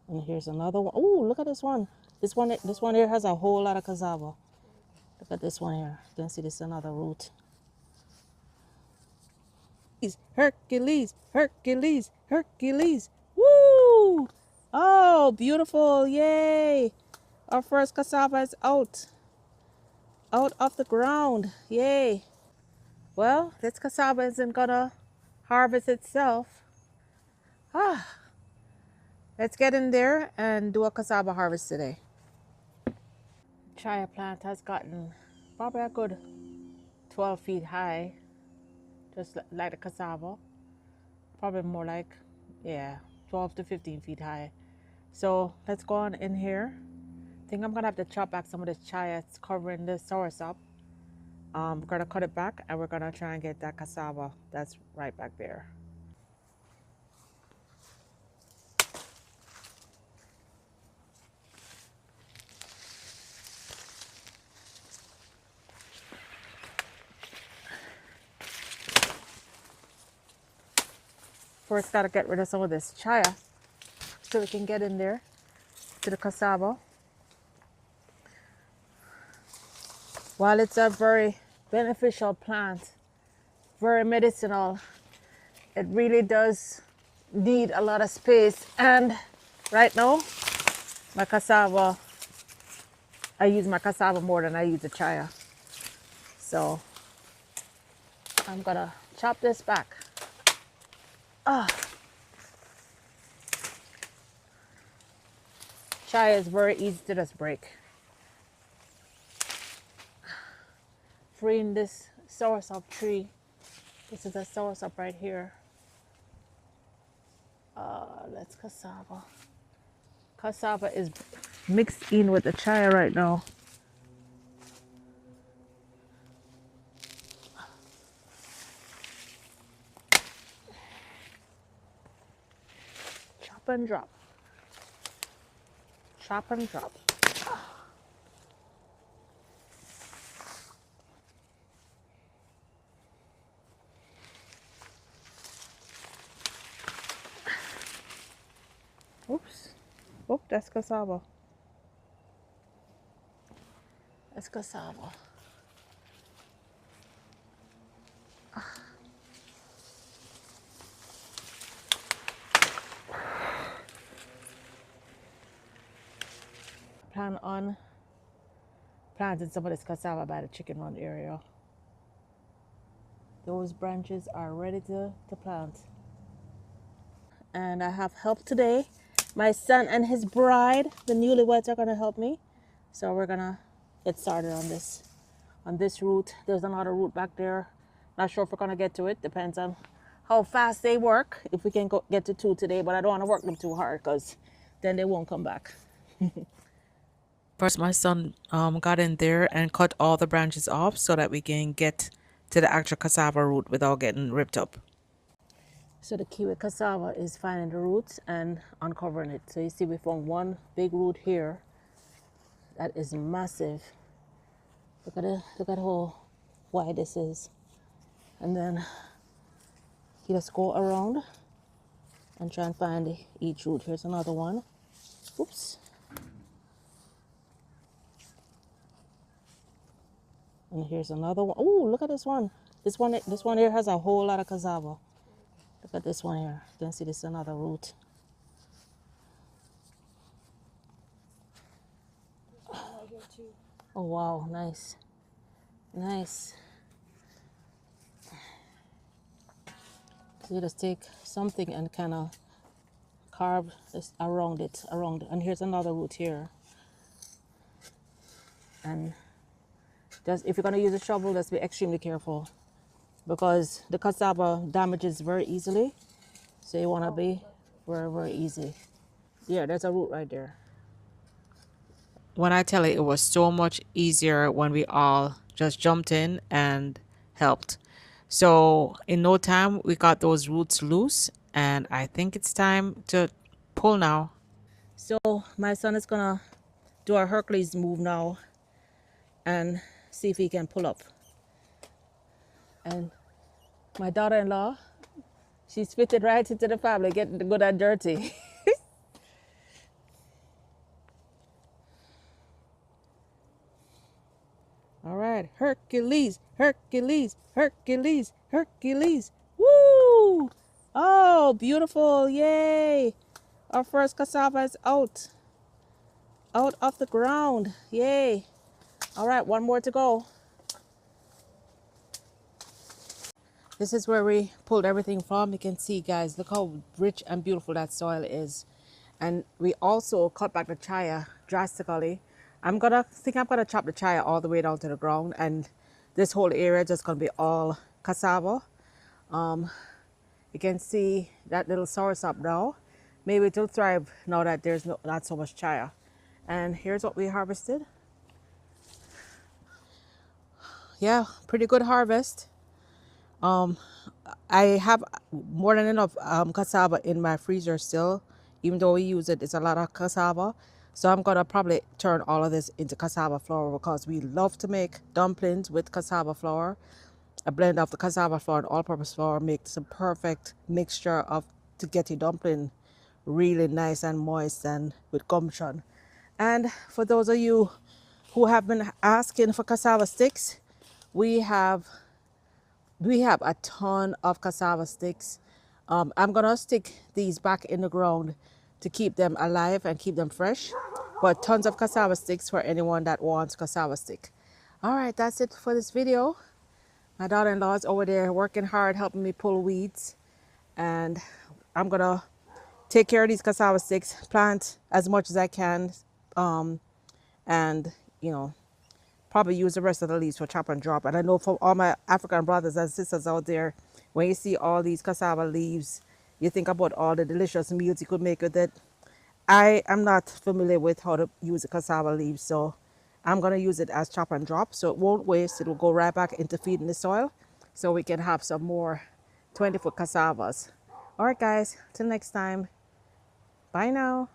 And here's another one. Oh, look at this one. This one here has a whole lot of cassava. Look at this one here. You can see this is another root. Hercules, Hercules, Hercules. Woo! Oh, beautiful. Yay. Our first cassava is out of the ground. Yay. Well, this cassava isn't gonna harvest itself. Ah, let's get in there and do a cassava harvest today. Chaya plant has gotten probably a good 12 feet high, just like the cassava. Probably more like, yeah, 12 to 15 feet high. So let's go on in here. I think I'm gonna have to chop back some of this chaya. It's covering the soursop. We're gonna cut it back and we're gonna try and get that cassava that's right back there. First, gotta get rid of some of this chaya so we can get in there to the cassava. While it's a very beneficial plant, very medicinal, it really does need a lot of space. And right now, my cassava, I use my cassava more than I use the chaya. So I'm gonna chop this back. Chaya is very easy to just break. Freeing this soursop tree. This is a soursop right here. That's cassava. Cassava is mixed in with the chaya right now. Chop and drop. Chop and drop. Oops. Oh, that's cassava. That's cassava. Plan on planting some of this cassava by the chicken run area. Those branches are ready to plant. And I have help today. My son and his bride, the newlyweds, are gonna help me. So we're gonna get started on this root. There's another root back there. Not sure if we're gonna get to it. Depends on how fast they work. If we can get to two today, but I don't want to work them too hard because then they won't come back. First, my son got in there and cut all the branches off so that we can get to the actual cassava root without getting ripped up. So the key with cassava is finding the roots and uncovering it. So you see we found one big root here that is massive. Look at how wide this is. And then you just go around and try and find each root. Here's another one. Oops. And here's another one. Oh, look at this one. This one here has a whole lot of cassava. Look at this one here. You can see this is another root. Oh wow, nice. Nice. So you just take something and kind of carve this around it, and here's another root here. And just if you're gonna use a shovel, just be extremely careful because the cassava damages very easily. So you wanna be very, very easy. Yeah, there's a root right there. When I tell you, it was so much easier when we all just jumped in and helped. So in no time, we got those roots loose, and I think it's time to pull now. So my son is gonna do our Hercules move now and see if he can pull up. And my daughter-in-law, she's fitted right into the family, getting the good and dirty. All right, Hercules, Hercules, Hercules, Hercules. Woo! Oh, beautiful. Yay. Our first cassava is out of the ground. Yay. All right, one more to go. This is where we pulled everything from. You can see, guys, look how rich and beautiful that soil is. And we also cut back the chaya drastically. I'm gonna chop the chaya all the way down to the ground, and this whole area just gonna be all cassava. You can see that little soursop now. Maybe it will thrive now that there's not so much chaya. And here's what we harvested. Yeah, pretty good harvest. Um, I have more than enough cassava in my freezer still, even though we use it. It's a lot of cassava. So I'm gonna probably turn all of this into cassava flour because we love to make dumplings with cassava flour. A blend of the cassava flour and all-purpose flour makes a perfect mixture of to get your dumpling really nice and moist and with gumption. And for those of you who have been asking for cassava sticks, we have a ton of cassava sticks. I'm gonna stick these back in the ground to keep them alive and keep them fresh. But tons of cassava sticks for anyone that wants cassava stick. All right, that's it for this video. My daughter-in-law is over there working hard, helping me pull weeds. And I'm gonna take care of these cassava sticks, plant as much as I can, and you know, probably use the rest of the leaves for chop and drop. And I know for all my African brothers and sisters out there, when you see all these cassava leaves, you think about all the delicious meals you could make with it. I am not familiar with how to use the cassava leaves, so I'm going to use it as chop and drop. So it won't waste. It will go right back into feeding the soil so we can have some more 20-foot cassavas. All right, guys, till next time. Bye now.